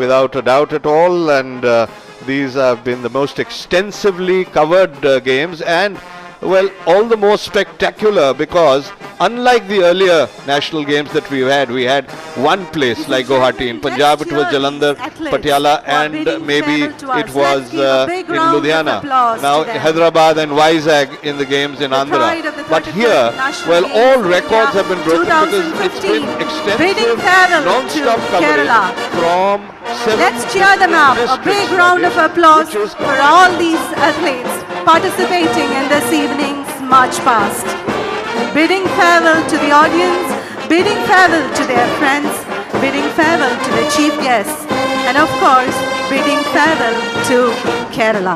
without a doubt at all, and these have been the most extensively covered games, and well, all the more spectacular because unlike the earlier national games that we had one place like Guwahati. In Punjab it was Jalandhar, Patiala, and maybe it was in Ludhiana. Now Hyderabad and Vizag in the games in Andhra. But here, well, all records have been broken because it's been extensive, non-stop coverage from 7. Let's cheer them up. A big round of applause for all these athletes participating in this evening's March Past. Bidding farewell to the audience, bidding farewell to their friends, bidding farewell to the chief guests, and of course, bidding farewell to Kerala.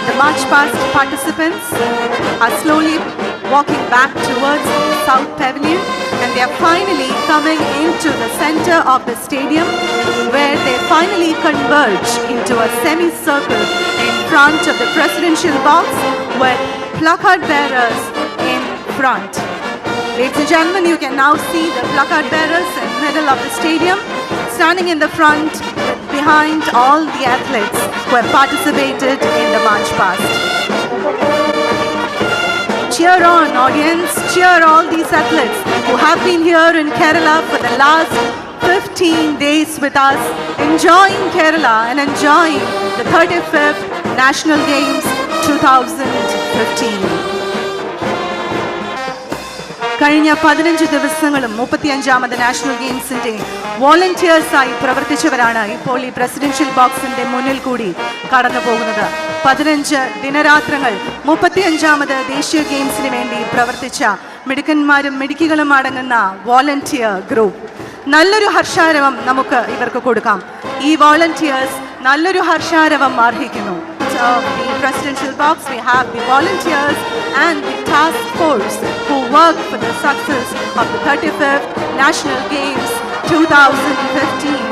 The March Past participants are slowly walking back towards the South Pavilion, and they are finally coming into the center of the stadium where they finally converge into a semicircle in front of the presidential box with placard bearers in front. Ladies and gentlemen, you can now see the placard bearers in the middle of the stadium, standing in the front behind all the athletes who have participated in the March Past. Cheer on, audience, cheer all these athletes who have been here in Kerala for the last 15 days with us, enjoying Kerala and enjoying the 35th National Games 2015. കഴിഞ്ഞ 15 ദിവസങ്ങളും 35ാമത് national ഗെയിംസിന്റെ വോളണ്ടിയേഴ്സായി പ്രവർത്തിച്ചവരാണ് ഇപ്പോൾ ഈ presidential ബോക്സിന്റെ മുന്നിൽ കൂടി കടന്നു പോകുന്നത്. 15 ദിനരാത്രങ്ങൾ 35ാമത് ദേശീയ ഗെയിംസിന് വേണ്ടി പ്രവർത്തിച്ച മിടുക്കന്മാരും മിടുക്കികളും അടങ്ങുന്ന വോളണ്ടിയർ ഗ്രൂപ്പ്. നല്ലൊരു ഹർഷാരവം നമുക്ക് ഇവർക്ക് കൊടുക്കാം. ഈ വോളണ്ടിയേഴ്സ് നല്ലൊരു ഹർഷാരവം അർഹിക്കുന്നു. Of the presidential box, we have the volunteers and the task force who work for the success of the 35th National Games 2015.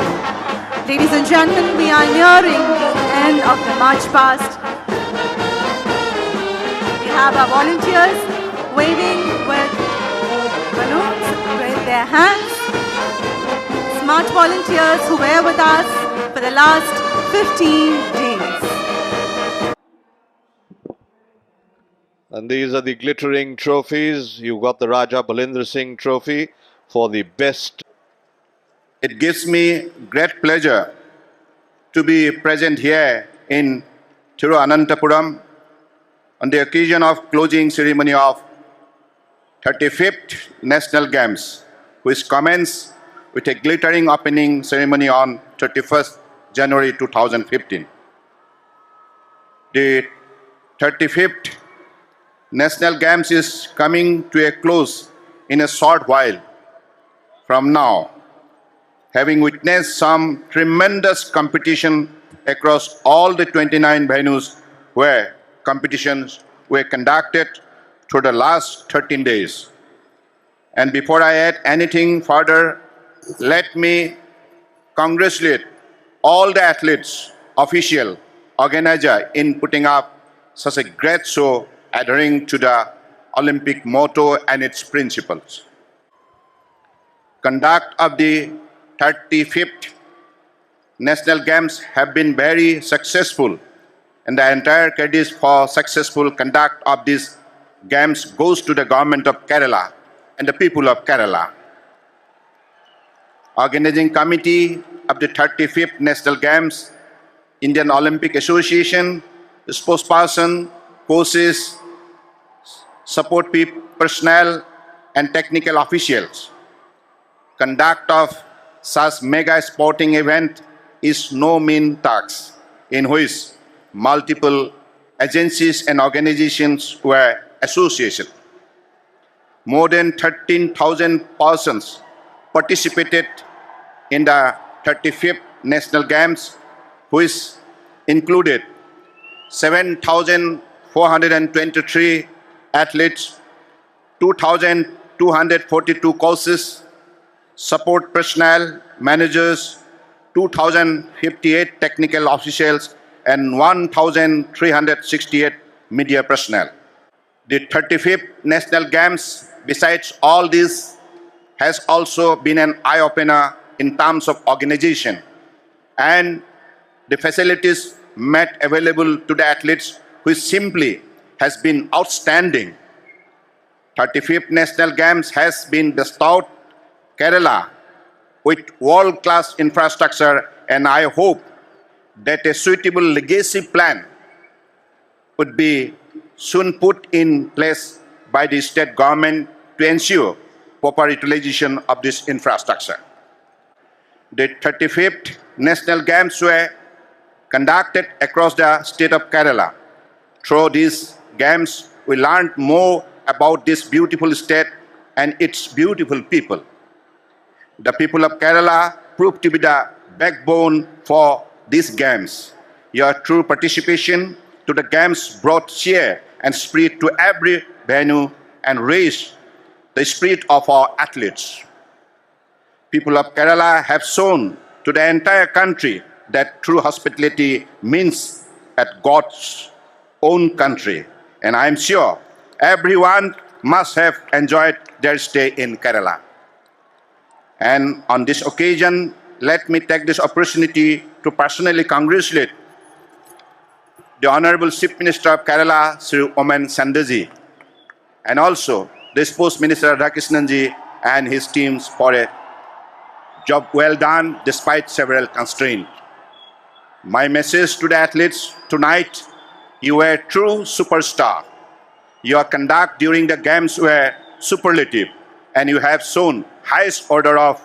Ladies and gentlemen, we are nearing the end of the March Past. We have our volunteers waving with balloons with their hands. Smart volunteers who were with us for the last 15 days. And these are the glittering trophies. You got the Raja Balendra Singh Trophy for the best. It gives me great pleasure to be present here in Thiruvananthapuram on the occasion of closing ceremony of 35th National Games, which commence with a glittering opening ceremony on 31st January 2015. The 35th National Games is coming to a close in a short while from now, having witnessed some tremendous competition across all the 29 venues where competitions were conducted through the last 13 days. And before I add anything further, let me congratulate all the athletes, official, organizer in putting up such a great show adhering to the Olympic motto and its principles. Conduct of the 35th National Games have been very successful, and the entire credit for successful conduct of these games goes to the government of Kerala and the people of Kerala. Organizing committee of the 35th National Games, Indian Olympic Association, spokesperson, coaches, support personnel and technical officials. Conduct of such mega sporting event is no mean task, in which multiple agencies and organizations were associated. More than 13,000 persons participated in the 35th National Games, which included 7,423 athletes, 2,242 coaches, support personnel, managers, 2,058 technical officials, and 1,368 media personnel. The 35th National Games besides all this, has also been an eye-opener in terms of organization and the facilities made available to the athletes, which simply has been outstanding. 35th National Games has been bestowed Kerala with world-class infrastructure, and I hope that a suitable legacy plan would be soon put in place by the state government to ensure proper utilization of this infrastructure. The 35th National Games were conducted across the state of Kerala. Through these games, we learned more about this beautiful state and its beautiful people. The people of Kerala proved to be the backbone for these games. Your true participation to the games brought cheer and spirit to every venue and raised the spirit of our athletes. People of Kerala have shown to the entire country that true hospitality means at God's own country. And I'm sure everyone must have enjoyed their stay in Kerala. And on this occasion, let me take this opportunity to personally congratulate the Honorable Chief Minister of Kerala, Sri Oman Sandaji, and also the Sports Minister Radhakrishnanji and his teams for a job well done despite several constraints. My message to the athletes tonight: you were a true superstar. Your conduct during the games were superlative, and you have shown highest order of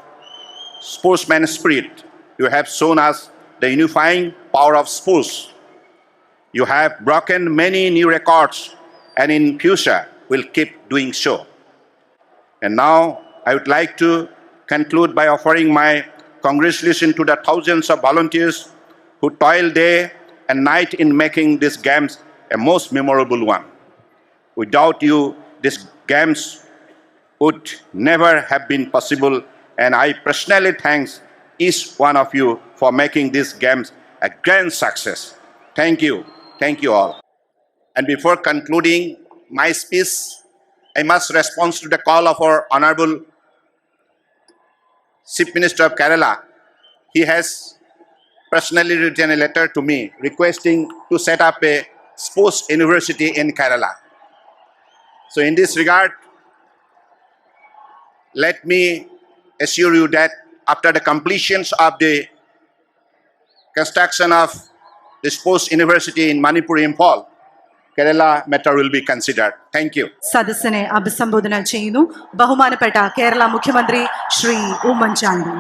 sportsman spirit. You have shown us the unifying power of sports. You have broken many new records, and in future will keep doing so. And now I would like to conclude by offering my congratulations to the thousands of volunteers who toil day and night in making these games a most memorable one. Without you, these games would never have been possible, and I personally thank each one of you for making these games a grand success. Thank you. Thank you all. And before concluding my speech, I must respond to the call of our Honorable Chief Minister of Kerala. He has personally written a letter to me requesting to set up a sports university in Kerala. So in this regard, let me assure you that after the completion of the construction of the sports university in Manipur, Imphal, Kerala matter will be considered. Thank you. സദസ്സിനെ അഭിസംബോധന ചെയ്യുന്നു ബഹുമാനപ്പെട്ട കേരള മുഖ്യമന്ത്രി Shri Oommen Chandy.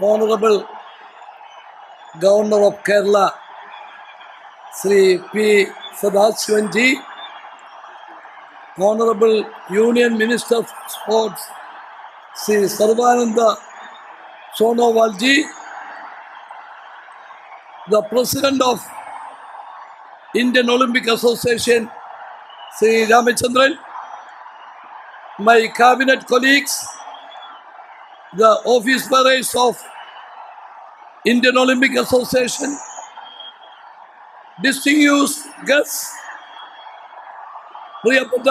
Honorable Governor of Kerala, Sri P. Sadashivanji, Honorable Union Minister of Sports, Sri Sarvananda Sonowalji, the President of Indian Olympic Association, Sri Ramachandran, my cabinet colleagues, the office bearers of Indian Olympic Association, distinguished guests, പ്രിയപ്പെട്ട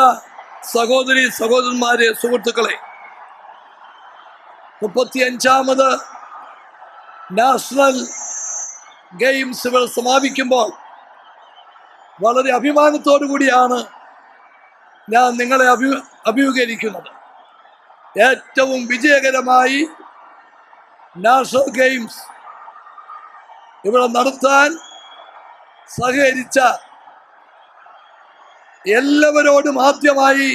സഹോദരി സഹോദരന്മാരെ, സുഹൃത്തുക്കളെ, 35ാമത് national games ഇവിടെ സമാപിക്കുമ്പോൾ വളരെ അഭിമാനത്തോടു കൂടിയാണ് ഞാൻ നിങ്ങളെ അഭിമുഖീകരിക്കുന്നത്. ഏറ്റവും വിജയകരമായി നാഷണൽ ഗെയിംസ് ഇവിടെ നടത്താൻ സഹകരിച്ച എല്ലാവരോടും ആദ്യമായി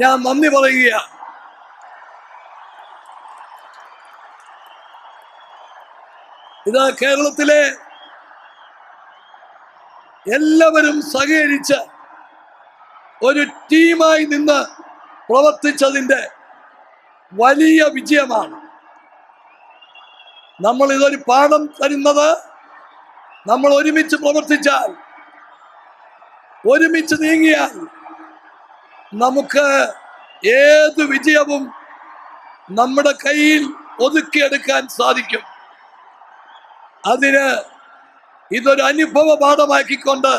ഞാൻ നന്ദി പറയുകയാണ്. ഇത് കേരളത്തിലെ എല്ലാവരും സഹകരിച്ച് ഒരു ടീമായി നിന്ന് പ്രവർത്തിച്ചതിൻ്റെ വലിയ വിജയമാണ്. നമ്മൾ ഇതൊരു പാഠം തരുന്നത്, നമ്മൾ ഒരുമിച്ച് പ്രവർത്തിച്ചാൽ, ഒരുമിച്ച് നീങ്ങിയാൽ നമുക്ക് ഏത് വിജയവും നമ്മുടെ കയ്യിൽ ഒതുക്കിയെടുക്കാൻ സാധിക്കും. അതിന് ഇതൊരു അനുഭവ പാഠമാക്കിക്കൊണ്ട്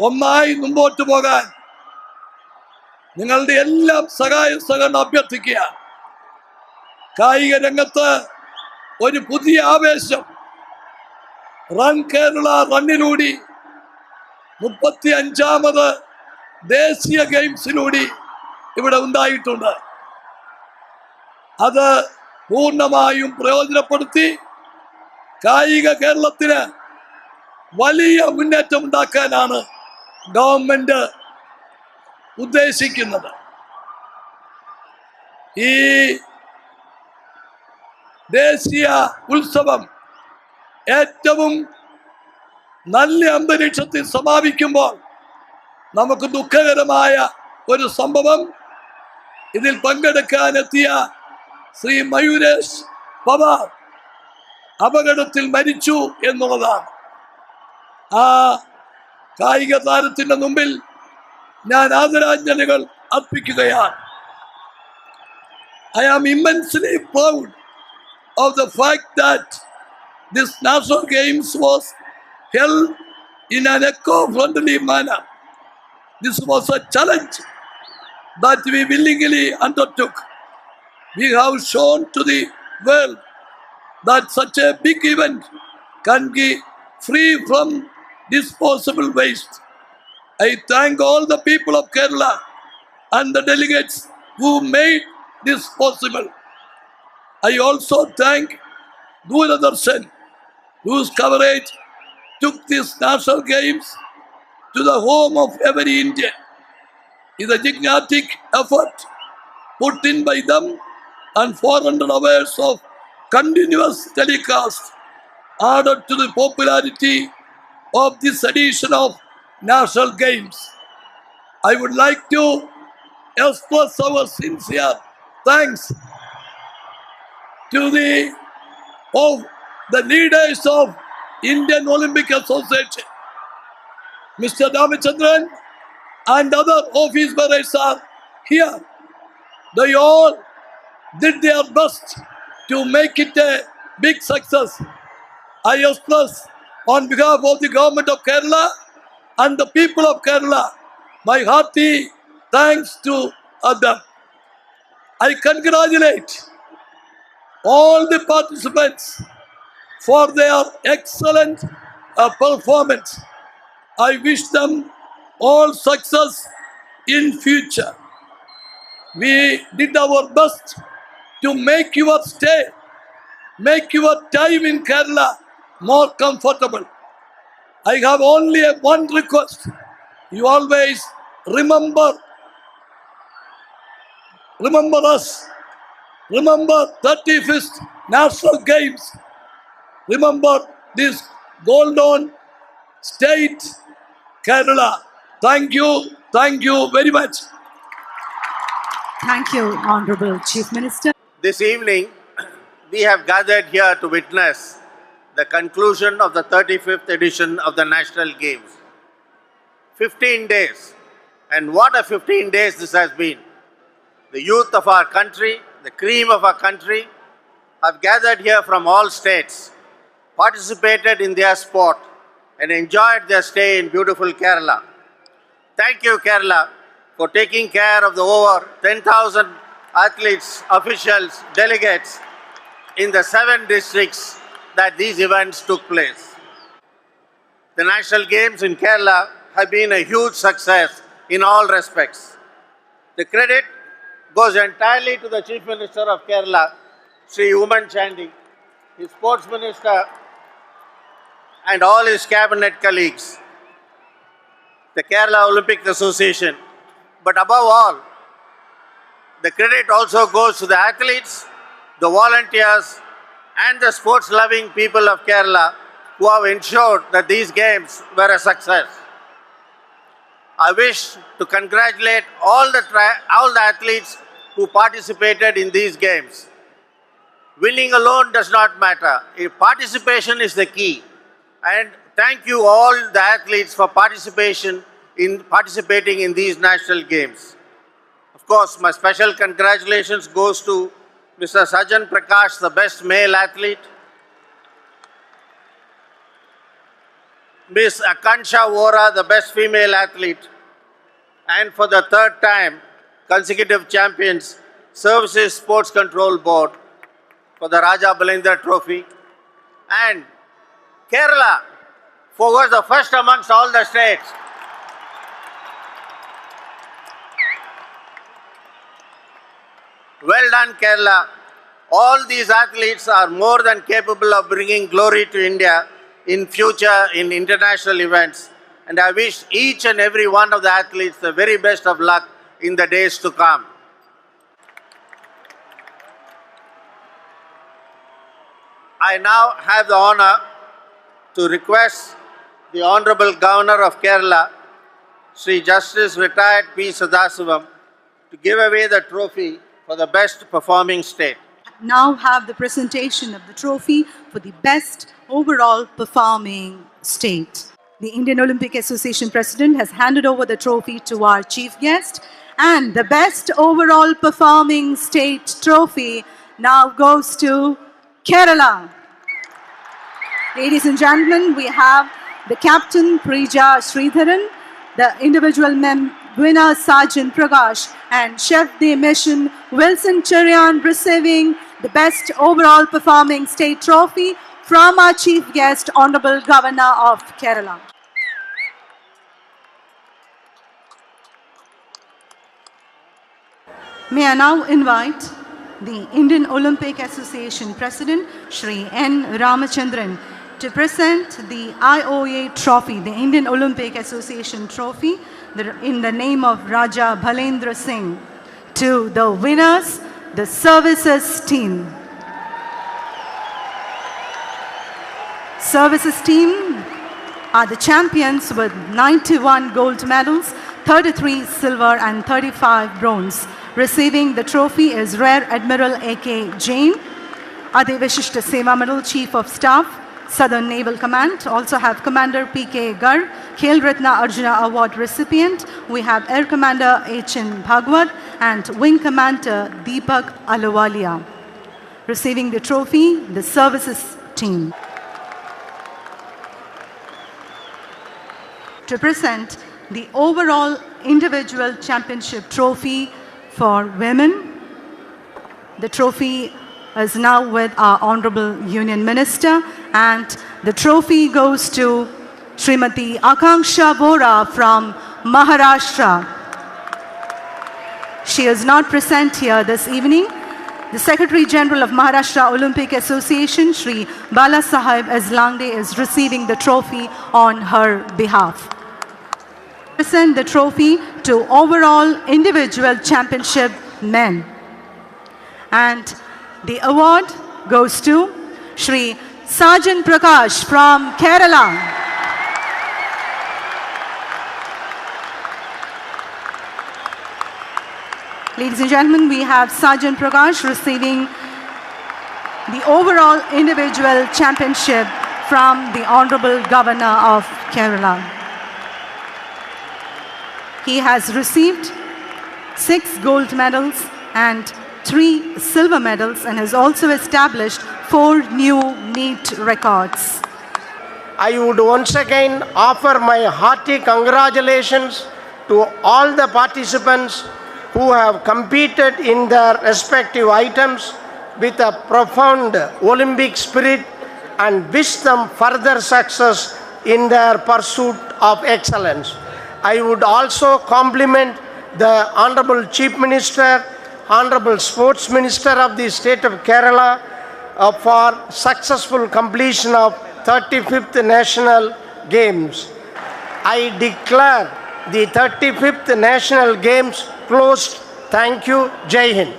ഒന്നായി മുമ്പോട്ട് പോകാൻ നിങ്ങളുടെ എല്ലാം സഹായ സഹകരണം അഭ്യർത്ഥിക്കുക. കായിക രംഗത്ത് ഒരു പുതിയ ആവേശം റൺ കേരള റണ്ണിലൂടെ 35ാമത് ദേശീയ ഗെയിംസിലൂടെ ഇവിടെ ഉണ്ടായിട്ടുണ്ട്. അത് പൂർണ്ണമായും പ്രയോജനപ്പെടുത്തി കായിക കേരളത്തിന് വലിയ മുന്നേറ്റം ഉണ്ടാക്കാനാണ് ഗവൺമെന്റ് ഉദ്ദേശിക്കുന്നത്. ഈ ദേശീയ ഉത്സവം ഏറ്റവും നല്ല അന്തരീക്ഷത്തിൽ സമാപിക്കുമ്പോൾ നമുക്ക് ദുഃഖകരമായ ഒരു സംഭവം, ഇതിൽ പങ്കെടുക്കാനെത്തിയ ശ്രീ മയൂരേഷ് പവാർ അപകടത്തിൽ മരിച്ചു എന്നുള്ളതാണ്. ആ കായിക താരത്തിന്റെ മുമ്പിൽ ഞാൻ ആദരാഞ്ജലികൾ അർപ്പിക്കുകയാണ്. I am immensely proud of the fact that this National Games was held in an eco-friendly manner. This was a challenge that we willingly undertook. We have shown to the world that such a big event can be free from disposable waste. I thank all the people of Kerala and the delegates who made this possible. I also thank Doordarshan, whose coverage took these national games to the home of every Indian. It is a gigantic effort put in by them, and 400 hours of continuous telecast added to the popularity of this edition of National Games. I would like to express our sincere thanks to the leaders of Indian Olympic Association. Mr. Ramachandran and other office bearers are here. They all did their best to make it a big success. I express on behalf of the government of Kerala and the people of Kerala my hearty thanks to them. I congratulate all the participants for their excellent performance. I wish them all success in future. We did our best to make your stay, make your time in Kerala more comfortable. I have only one request. You always remember us. Remember 35th National Games. Remember this golden state, Kerala. Thank you very much. Thank you, Honorable Chief Minister. This evening, we have gathered here to witness the conclusion of the 35th edition of the National Games. 15 days. And what a 15 days this has been. The youth of our country, the cream of our country, have gathered here from all states, participated in their sport, and enjoyed their stay in beautiful Kerala. Thank you, Kerala, for taking care of the over 10,000 athletes, officials, delegates in the 7 districts that these events took place. The National Games in Kerala have been a huge success in all respects. The credit goes entirely to the Chief Minister of Kerala, Sri Oommen Chandy, his Sports Minister, and all his cabinet colleagues, the Kerala Olympic Association. But above all, the credit also goes to the athletes, the volunteers, and the sports-loving people of Kerala who have ensured that these games were a success. I wish to congratulate all the athletes who participated in these games. Winning alone does not matter. Participation is the key. And thank you all the athletes for participating in these national games. Of course, my special congratulations goes to Mr. Sajan Prakash, the best male athlete. Miss Akansha Vora, the best female athlete, and for the third time, consecutive champions, Services Sports Control Board for the Raja Balindra Trophy, and Kerala was the first amongst all the states. Well done, Kerala. All these athletes are more than capable of bringing glory to India in future in international events. And I wish each and every one of the athletes the very best of luck in the days to come. I now have the honor to request the Honorable Governor of Kerala, Sri Justice Retired P. Sadasivam, to give away the trophy for the best performing state. Now have the presentation of the trophy for the best overall performing state. The Indian Olympic Association President has handed over the trophy to our chief guest, and the best overall performing state trophy now goes to Kerala. Ladies and gentlemen, we have the captain Prija Sridharan, the individual winner Sergeant Prakash, and chef de mission Wilson Cherian receiving the best overall performing state trophy from our chief guest, Honorable Governor of Kerala. May I now invite the Indian Olympic Association President, Shri N. Ramachandran, to present the IOA trophy, the Indian Olympic Association trophy, in the name of Raja Balendra Singh, to the winners, the services team. Services team are the champions with 91 gold medals, 33 silver and 35 bronze. Receiving the trophy is Rear Admiral A.K. Jain, Ade Vishishta Seva Medal, Chief of Staff, Southern Naval Command. Also have Commander P.K. Garg, Khel Ratna Arjuna Award recipient. We have Air Commander H.N. Bhagwat and Wing Commander Deepak Alawalia. Receiving the trophy, the services team. To present the overall individual championship trophy for women. The trophy is now with our Honorable Union Minister, and the trophy goes to Srimati Akanksha Vora from Maharashtra. She is not present here this evening. The Secretary General of Maharashtra Olympic Association, Shri Bala Sahib Azlangde, is receiving the trophy on her behalf. Present the trophy to overall individual championship men. And the award goes to Shri Sergeant Prakash from Kerala. Ladies and gentlemen, we have Sergeant Prakash receiving the overall individual championship from the Honorable Governor of Kerala. He has received 6 gold medals and 3 silver medals and has also established 4 new NEET records. I would once again offer my hearty congratulations to all the participants who have competed in their respective items with a profound Olympic spirit and wish them further success in their pursuit of excellence. I would also compliment the Honorable Chief Minister, Honorable Sports Minister of the State of Kerala for successful completion of 35th National Games. I declare the 35th National Games closed. Thank you. Jai Hind.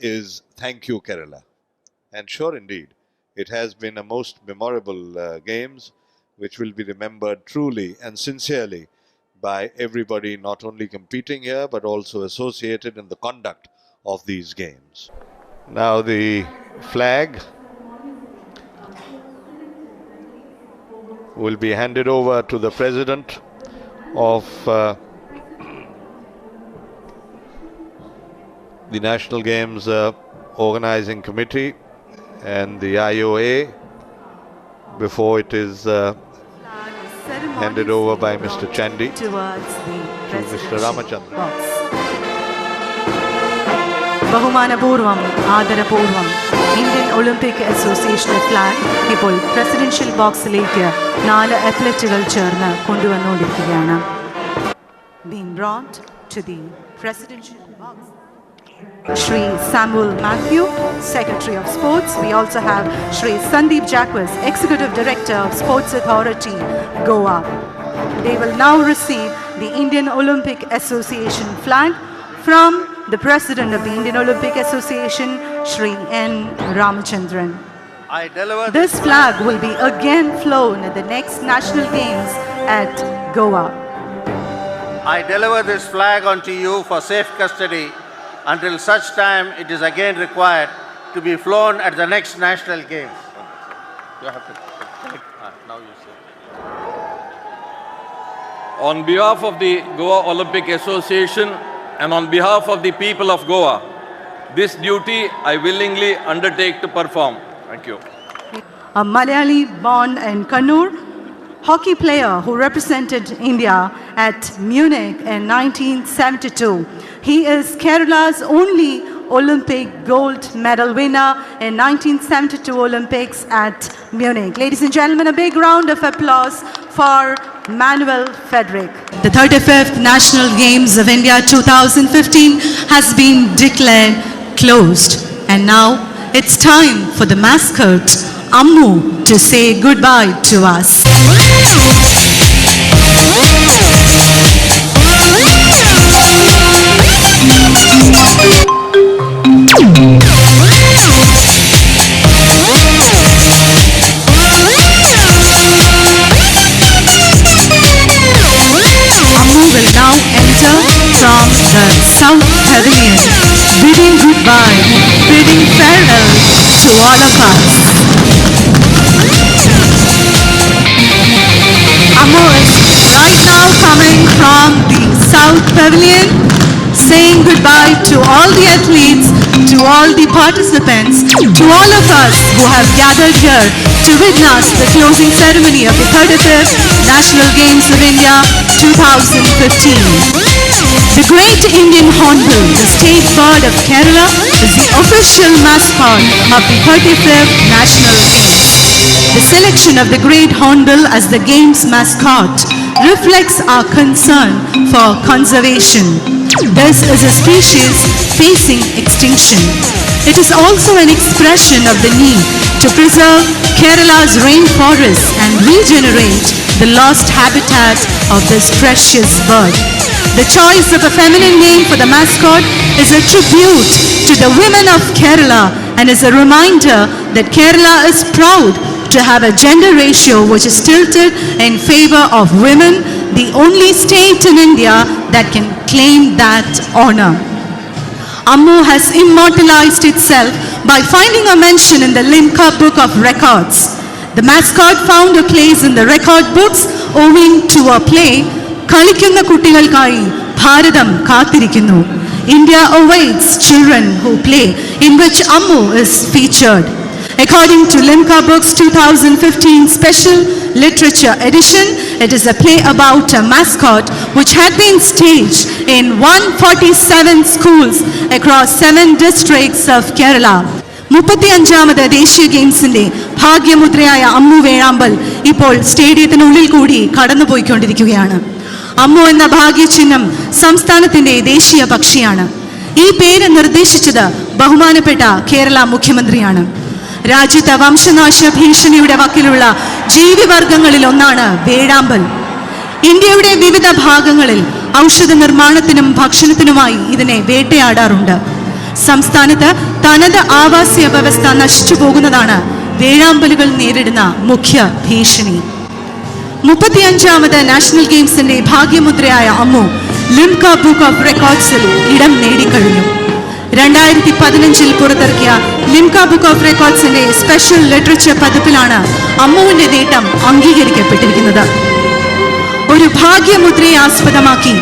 is Thank You Kerala. And sure indeed, it has been a most memorable games which will be remembered truly and sincerely by everybody not only competing here but also associated in the conduct of these games. Now the flag will be handed over to the President of the National Games Organizing Committee and the IOA before it is handed over by Mr. Chandy towards the to Mr. presidential Ramachandran. box. ബഹുമാനപൂർവം ആദരപൂർവം Indian Olympic അസോസിയേഷന്റെ flag ഇപ്പോൾ presidential ബോക്സിലേക്ക് 4 അത്ലറ്റുകൾ ചേർന്ന് കൊണ്ടുവന്നുകൊണ്ടിരിക്കുകയാണ്. Being brought to the presidential box. Shri Samuel Matthew, Secretary of Sports. We also have Shri Sandeep Jacquez, Executive Director of Sports Authority, Goa. They will now receive the Indian Olympic Association flag from the President of the Indian Olympic Association, Shri N. Ramachandran. I deliver This flag will be again flown at the next National Games at Goa. I deliver this flag unto you for safe custody until such time it is again required to be flown at the next National Games. You have to now you say. On behalf of the Goa Olympic Association and on behalf of the people of Goa, this duty I willingly undertake to perform. Thank you. A Malayali born in Kannur, hockey player who represented India at Munich in 1972. He is Kerala's only Olympic gold medal winner in 1972 Olympics at Munich. Ladies and gentlemen, a big round of applause for Manuel Frederick. The 35th National Games of India 2015 has been declared closed. And now it's time for the mascot, Ammu, to say goodbye to us. Ammu will now enter from the South Pavilion, bidding goodbye, bidding farewell to all of us. Ammu is right now coming from the South Pavilion, saying goodbye to all the athletes, to all the participants, to all of us who have gathered here to witness the closing ceremony of the 35th National Games of India 2015. The Great Indian Hornbill, the state bird of Kerala, is the official mascot of the 35th National Games. The selection of the Great Hornbill as the Games mascot reflects our concern for conservation. This is a species facing extinction. It is also an expression of the need to preserve Kerala's rainforests and regenerate the lost habitat of this precious bird. The choice of a feminine name for the mascot is a tribute to the women of Kerala and is a reminder that Kerala is proud to have a gender ratio which is tilted in favor of women, the only state in India that can claim that honor. Ammu has immortalized itself by finding a mention in the Limca Book of Records. The mascot found a place in the record books owing to a play, Kalikkunna Kuttikalkkayi Bharatham Kaathirikkunnu. India awaits children who play, in which Ammu is featured. According to Limca Books 2015 Special Literature Edition, it is a play about a mascot which had been staged in 147 schools across 7 districts of Kerala. 35ാമത് ദേശീയ ഗെയിംസിന്റെ ഭാഗ്യമുദ്രയായ അമ്മു വേഴാമ്പൽ ഇപ്പോൾ സ്റ്റേഡിയത്തിനുള്ളിൽ കൂടി കടന്നുപോയിക്കൊണ്ടിരിക്കുകയാണ്. അമ്മു എന്ന ഭാഗ്യചിഹ്നം സംസ്ഥാനത്തിന്റെ ദേശീയ പക്ഷിയാണ്. ഈ പേര് നിർദ്ദേശിച്ചത് ബഹുമാനപ്പെട്ട കേരള മുഖ്യമന്ത്രിയാണ്. രാജ്യത്തെ വംശനാശ ഭീഷണിയുടെ വക്കിലുള്ള ജീവിവർഗങ്ങളിൽ ഒന്നാണ് വേഴാമ്പൽ. ഇന്ത്യയുടെ വിവിധ ഭാഗങ്ങളിൽ ഔഷധ നിർമ്മാണത്തിനും ഭക്ഷണത്തിനുമായി ഇതിനെ വേട്ടയാടാറുണ്ട്. സംസ്ഥാനത്ത് തനത് ആവാസ വ്യവസ്ഥ നശിച്ചു പോകുന്നതാണ് വേഴാമ്പലുകൾ നേരിടുന്ന മുഖ്യ ഭീഷണി. 35ാമത് നാഷണൽ ഗെയിംസിന്റെ ഭാഗ്യമുദ്രയായ അമ്മു ലിംക ബുക്ക് ഓഫ് റെക്കോർഡ്സിൽ ഇടം നേടിക്കഴിഞ്ഞു. 2015 പുറത്തിറക്കിയ ലിംക ബുക്ക് ഓഫ് റെക്കോർഡ്സിന്റെ സ്പെഷ്യൽ ലിറ്ററേച്ചർ പതിപ്പിലാണ് അമ്മുവിന്റെ നേട്ടം അംഗീകരിക്കപ്പെട്ടിരിക്കുന്നത്. ഒരു ഭാഗ്യമുദ്രയെ ആസ്പദമാക്കി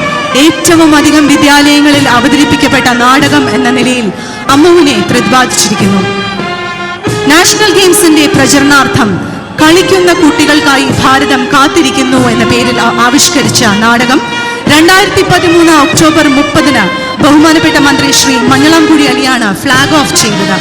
ഏറ്റവും അധികം വിദ്യാലയങ്ങളിൽ അവതരിപ്പിക്കപ്പെട്ട നാടകം എന്ന നിലയിൽ അമ്മുവിനെ പ്രതിപാദിച്ചിരിക്കുന്നു. നാഷണൽ ഗെയിംസിന്റെ പ്രചരണാർത്ഥം കളിക്കുന്ന കുട്ടികൾക്കായി ഭാരതം കാത്തിരിക്കുന്നു എന്ന പേരിൽ ആവിഷ്കരിച്ച നാടകം 2013 ഒക്ടോബർ 30 ബഹുമാനപ്പെട്ട മന്ത്രി ശ്രീ മഞ്ഞളാംകുടി അലിയാണ് ഫ്ലാഗ് ഓഫ് ചെയ്തത്.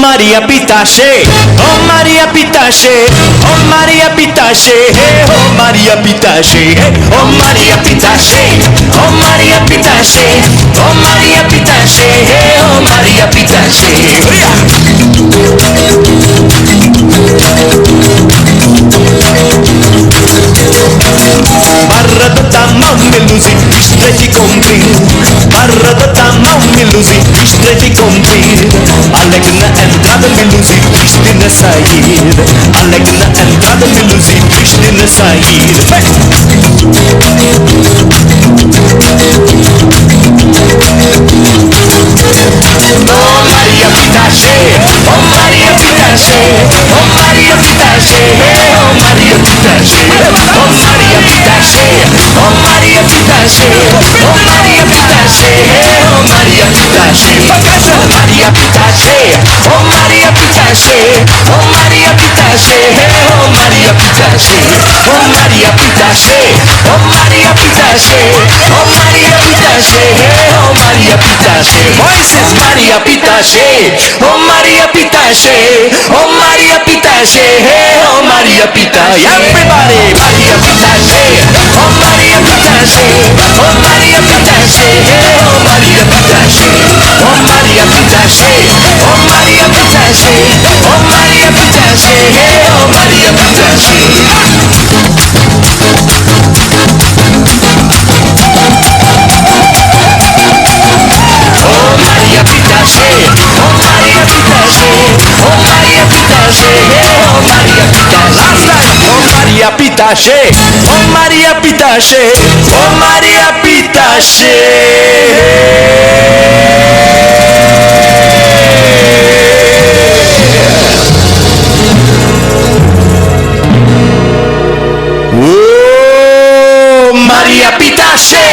Maria Pitache, oh Maria Pitache, oh Maria Pitache, hey, oh Maria Pitache, hey, oh Maria Pitache, oh Maria Pitache, oh Maria Pitache, hey, oh Maria Pitache. Barradata mammelusi, istreti compri. Barradata mammelusi, istreti compri. Allegna entrada melusi, Kristina Said. Allegna entrada melusi, Kristina Said. Oh Maria Pitache, oh Maria Pitache, oh Maria Pitache, oh Maria Pitache, oh Maria Pitache, oh Maria Pitache, oh Maria Pitache, oh Maria Pitache, oh Maria Pitache, oh Maria Pitache, oh Maria Pitache, oh Maria Pitache, oh Maria Pitache, oh Maria Pitache, oh Maria Pitache, oh Maria Pitache, voices Maria Pitache, oh Maria Pitache, oh Maria Pitache, oh Maria Pitache, everybody Maria Pitache, oh Maria Pitache, oh Maria Pitache, oh Maria Pitache, oh Maria Pitache, oh Maria Pitache, oh Maria Pitache, oh Maria Pitache. Oh Pitache, oh Maria Pitache, oh Maria Pitache. Oh Maria Pitache.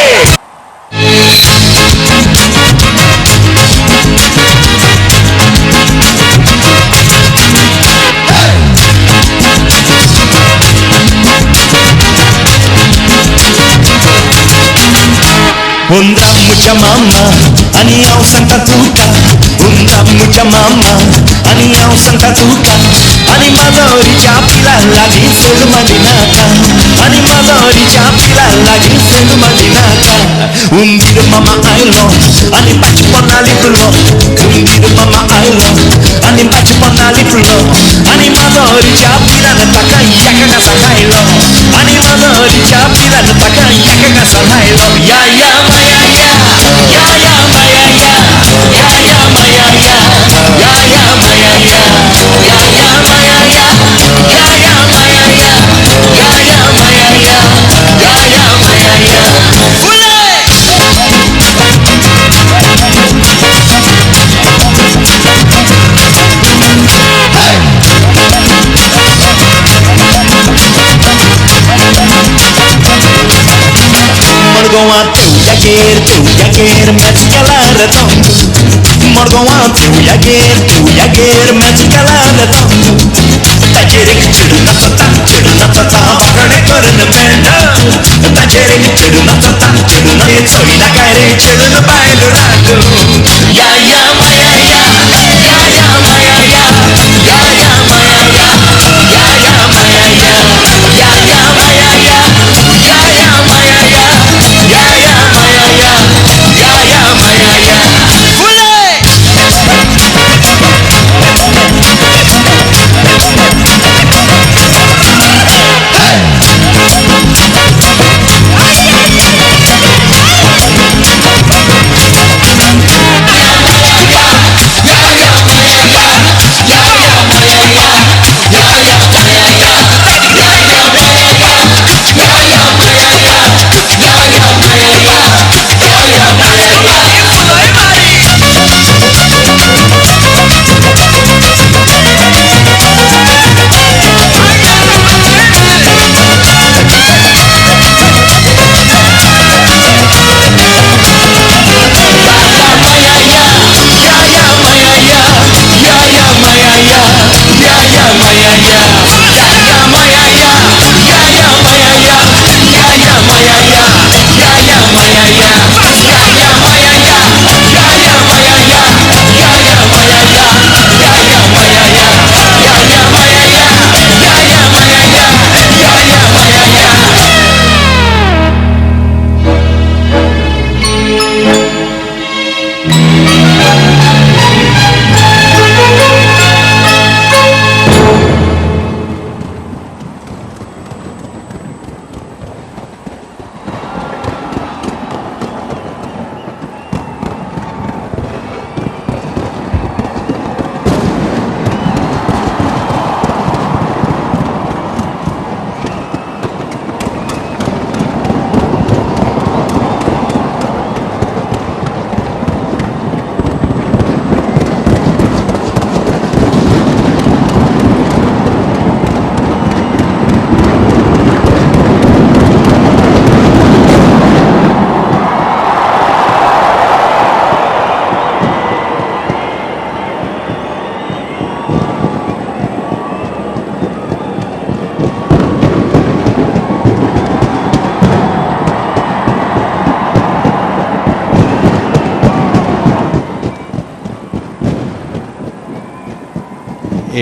Unda mucha mama, aniao Santa Tuca. Unda mucha mama, aniao Santa Tuca. Animadori chapila lagi selu madinaka. Animadori chapila lagi selu madinaka. Undiru mama ailo, ani bachi ponali pulo. Undiru mama ailo, ani bachi ponali pulo. Animadori chapila nataka yaka kasakailo. Animadori chapila nataka yaka kasakailo. Ya ya maya ya, ya ya maya ya, ya ya maya ya, ya ya maya ya, ya ya maya ya, ya ya maya ya, ya ya maya ya, ya ya maya ya. Ule! Morgoa teu yager mezcalada tonto. Morgoa teu yager mezcalada tonto. Tajerik chidu natata bakane karna menda. Tajerik chidu natata ne choi na kare chidu na bailu rato. Ya ya maya ya, ya ya maya ya, ya ya maya ya, ya ya maya ya, ya ya maya ya, ya ya maya ya, ya ya maya ya, ya ya maya ya. Ule!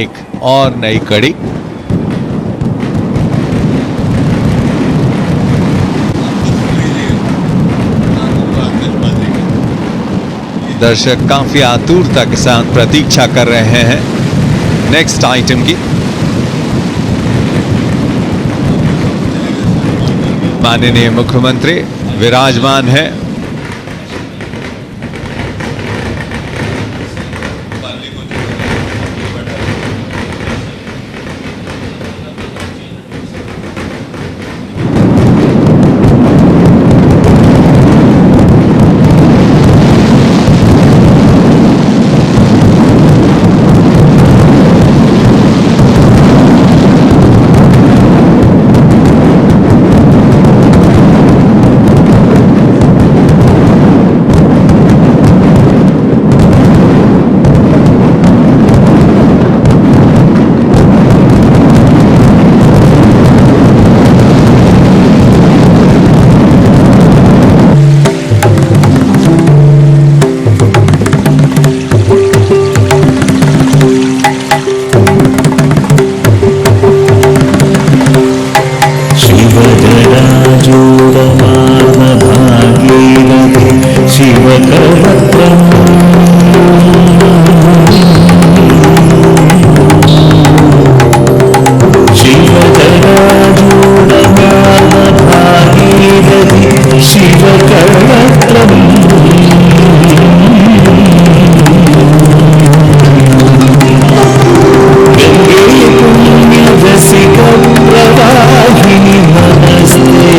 एक और नई कड़ी। दर्शक काफी आतुरता के साथ प्रतीक्षा कर रहे हैं नेक्स्ट आइटम की। माननीय मुख्यमंत्री विराजमान है। ശിവകവത്രം ശിവകരാജൂഢനാമഭാഗീരഥി ശിവകവത്രം ഗംഗേ പുണ്യരസികപ്രവാഹിനി നമസ്തേ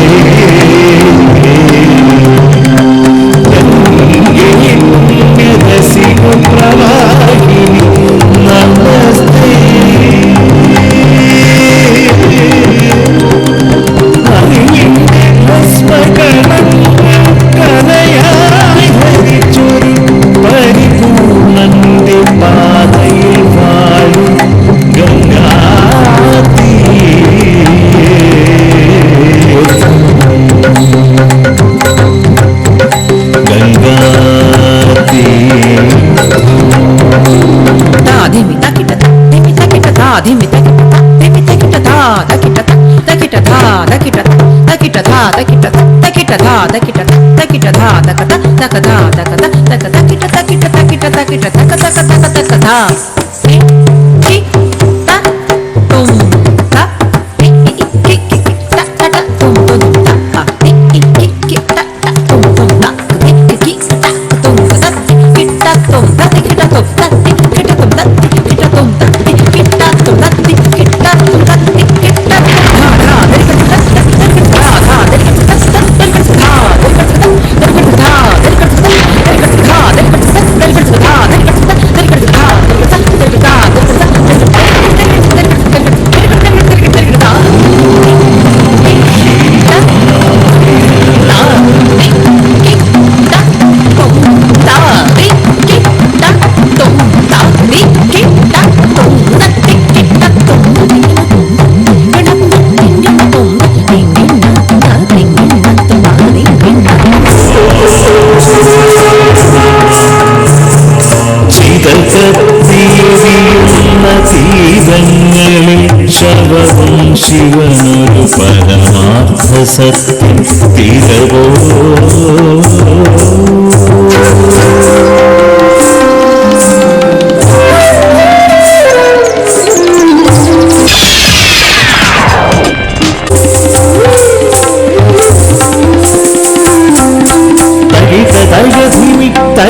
ഗംഗേ പുണ്യരസികപ്രവാഹിനി നമസ്തേ അറിവിന്റെ ഭസ്മകണം കലയായി ഹരിച്ചൊരു പരിപൂർണന്റെ പാതയിൽ വാഴും ശവവും ശിവനൊരു പരമാർത്ഥ സത്യം തിരവോ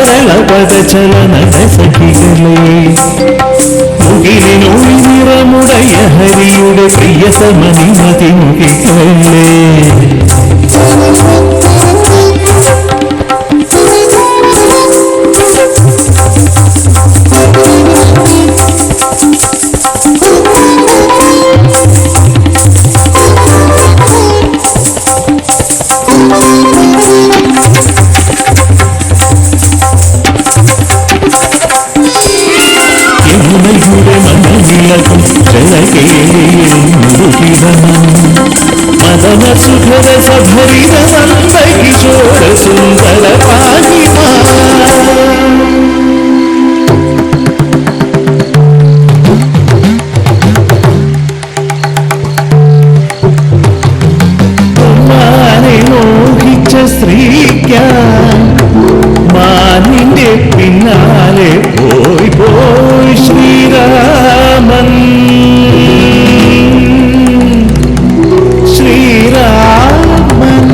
തരളപദചലന സഖികളെ മുകിലിനൊഴി നിറമുടയ ഹരിയുടെ പ്രിയതമനിമതി മുകികളെ മദന സുഖര സഭരിത നന്ദ കിശോര സുന്ദര പാഹിമാ മോഹിച്ച സ്ത്രീക്കാൻ മാനിന്റെ പിന്നാലെ പോയി പോയി ശ്രീരാമൻ ശ്രീരാമൻ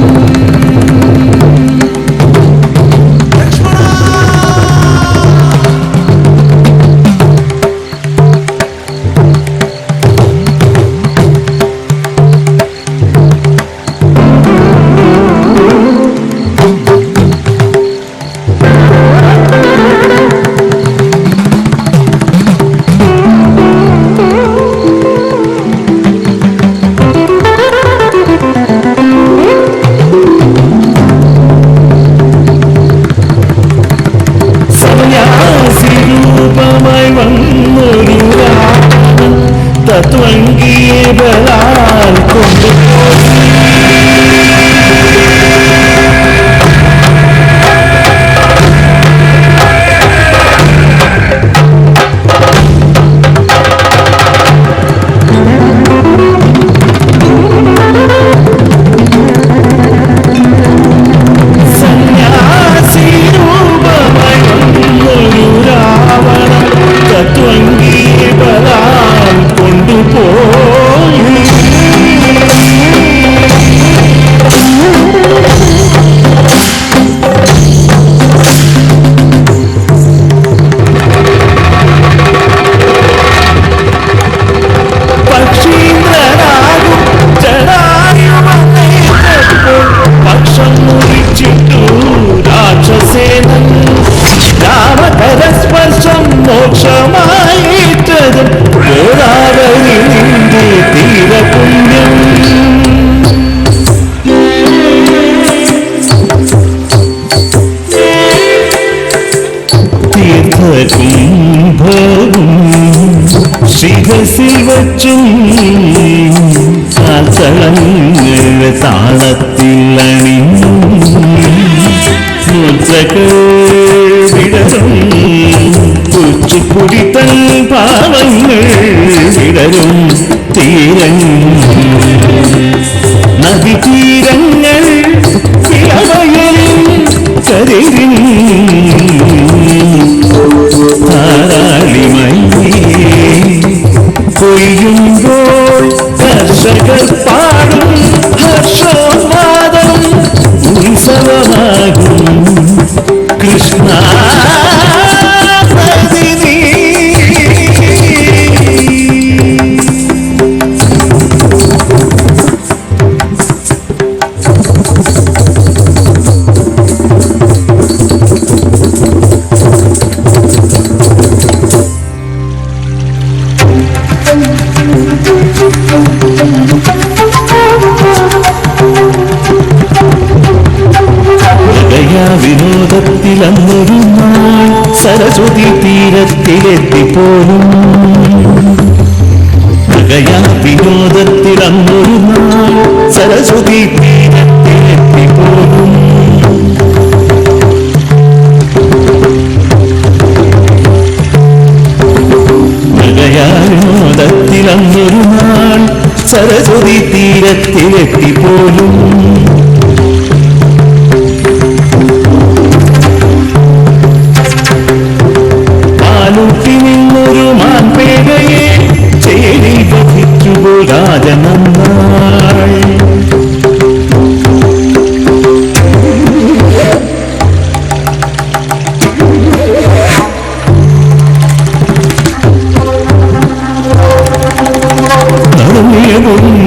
തത്വംഗിയെ ബലാൽ കൊണ്ടുപോയി സന്യാസി കുംഭവും ശിരസിൽ വച്ചും കാൽത്തളങ്ങൾ താളത്തിലണിഞ്ഞു മുദ്രകൾ വിടരും കുച്ചിപ്പുടി തൻ പാവങ്ങൾ വിടരും തീരങ്ങൾ നദിതീരങ്ങൾ ഇളവയലിൻ കതിരിൻ താരാളിമയേ കൊയ്യുമ്പോൾ കർഷകർ പാടും ഹർഷോന്മാദം ഉത്സവമാകും കൃഷ്ണ വിനോദത്തിലന്നൊരു നാൾ സരസ്വതി തീരത്തിലെത്തിപ്പോലും വിനോദത്തിലന്നൊരു നാൾ സരസ്വതി തീരത്തിലെത്തിപ്പോലും വിനോദത്തിലന്നൊരു നാൾ സരസ്വതി തീരത്തിലെത്തിപ്പോലും നിന്നൊരു മാൻപേടയെ ചേരി വഹിച്ചുപോ രാജനന്നാൾ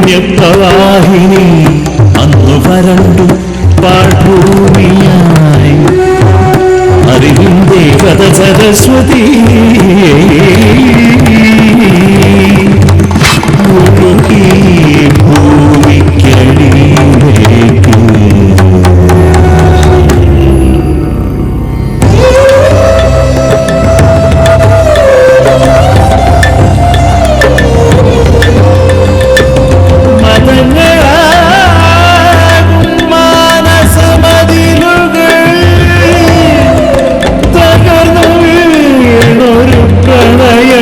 പുണ്യപ്രവാഹിനി അന്നു വരണ്ടു പാഴ്ഭൂമിയായി അറിവിൻ ദേവത സരസ്വതി ഭൂമിക്കടിയിലേക്ക് പ്രളയ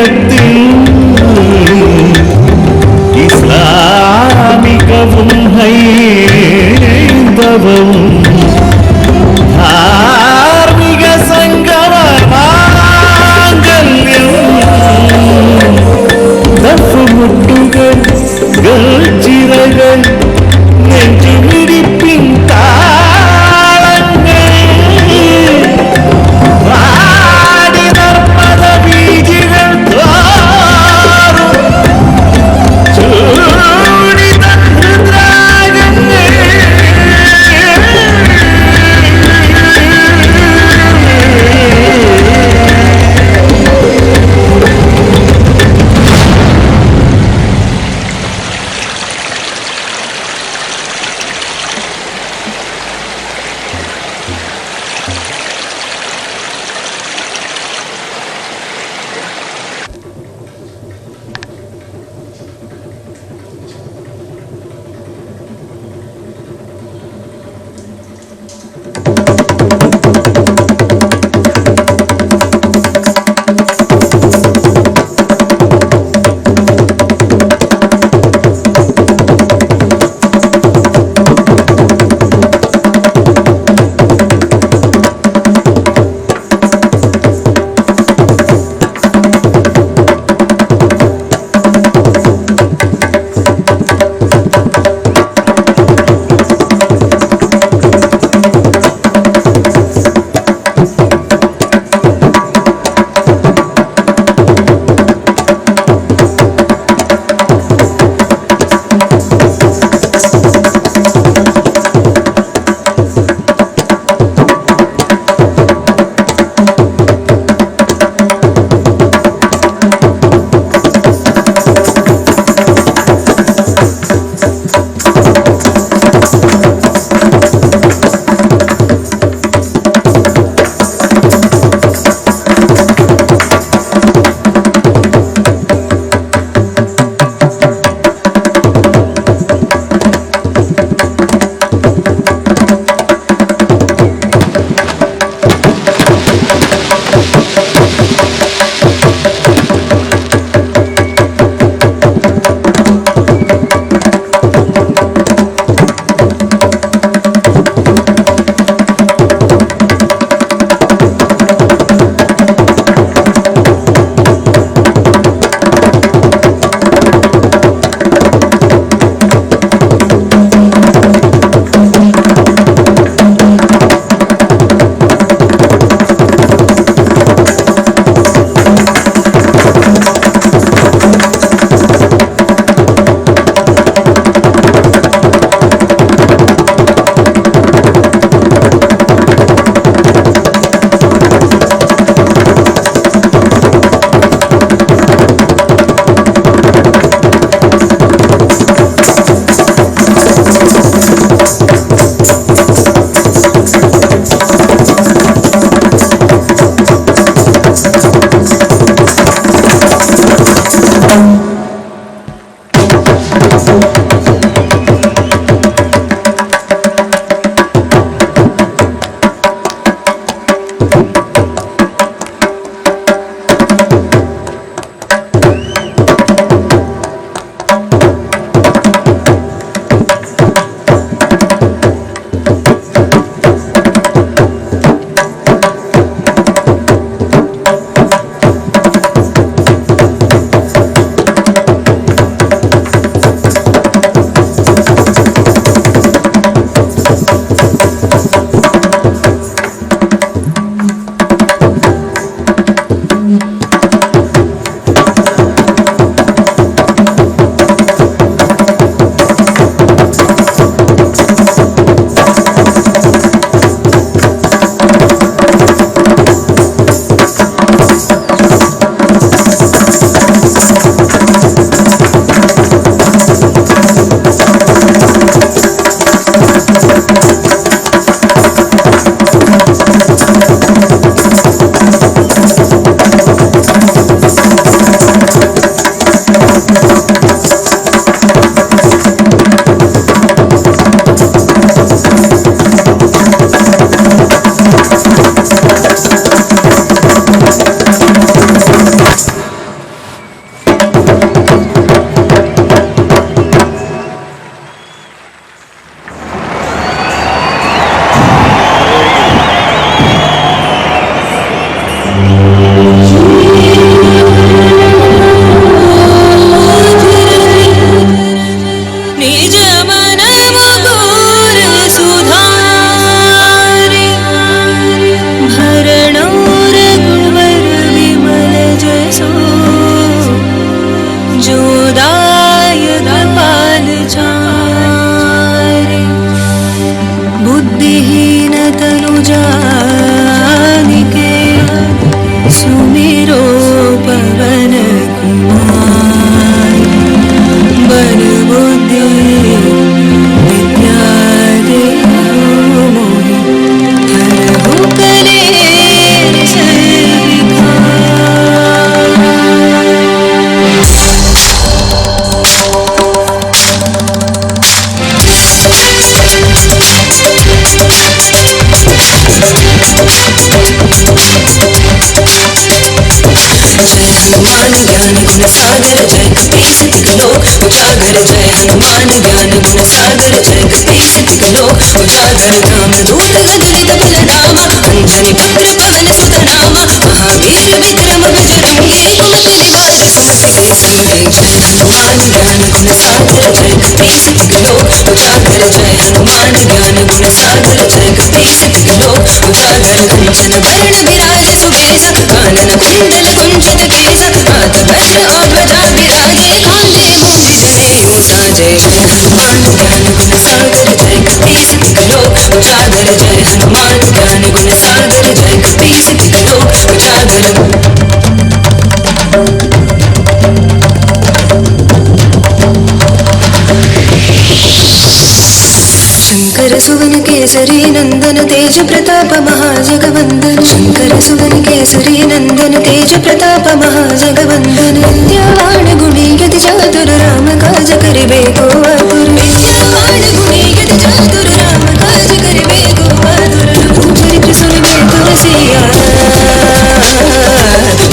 सुवन केसरी नंदन तेज प्रताप महाजगवंदन शंकर सुवन केसरी नंदन तेज प्रताप महाजगवंदन विद्यावान गुणी यति चातुर राम काज करिबे को आतुर विद्यावान गुणी यति चातुर राम काज करिबे को आतुर प्रभु चरित्र सुनबे तुलसिया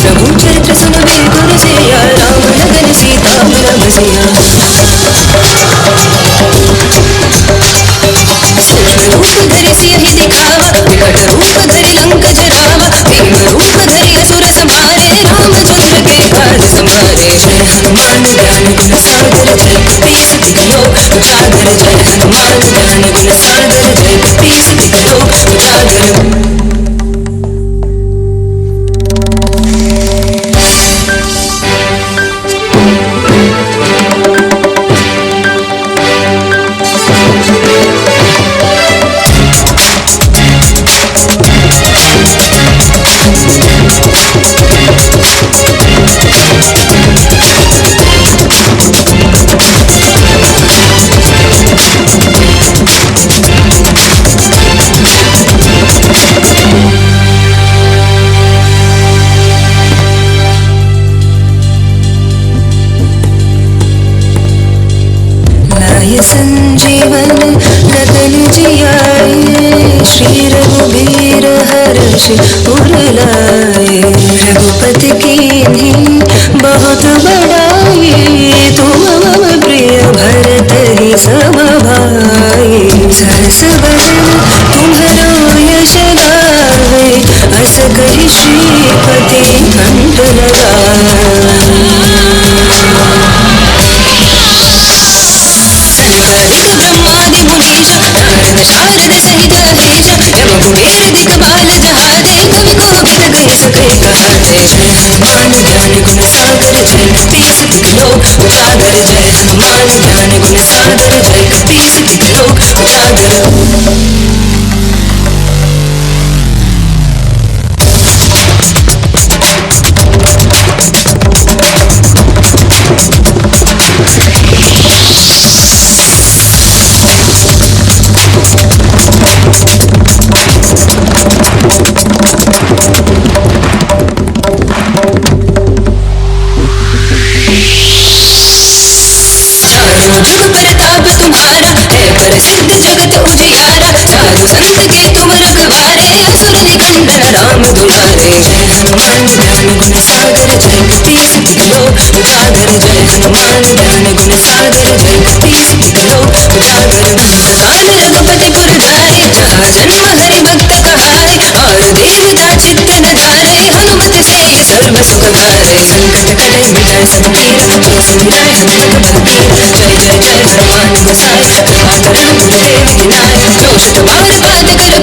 प्रभु चरित्र सुनबे तुलसिया राम लगन सीता मन बसिया रूप धरि सियहि दिखावा विकट रूप धरि लंक जरावा भीम रूप धरि असुर संहारे रामचंद्र के काज संभारे जय हनुमान ज्ञान गुण यश उर लाए। रघुपति कीन्ही बहुत बड़ाई, तुम मम प्रिय भरत ही सम भाई। सहस बदन तुम्हरो यश गावे, अस कहि श्रीपति कंठ लगाए। सनकादिक ब्रह्मादि मुनीश, नारद शारद सहित अहेश, यम कुबेर दिक्पाल जहाते, कवि कोकिल कहि सके कहाते। जय हनुमान ज्ञान गुण सागर, जय कपीस तिक लोक उजागर। जय हनुमान ज्ञान गुण सागर, जय कपीस तिक लोक उजागर। जुग प्रताप तुम्हारा है प्रसिद्ध जगत उजियारा। साधु संत के तुम रखवारे, असुर निकंदन राम दुलारे। जय हनुमान ज्ञान गुण सागर, जय कपीस तिक लोक उजागर। जय हनुमान ज्ञान गुण सागर, जय कपीस तिक लोक उजागर। काल रघुपति पुर जाए, जहाँ जन्म हरि भक्त कहाए। और देवता चित्त न धारे, हनुमत से सर्व सुख गारे। संकट कटे मिटाए सब पीरा, जो सुमिरै हनुमत बलबीरा। जय जय जय हनुमान गोसाई, कृपा करो गुरुदेव की नाय। जो शिष्ट बार बात कर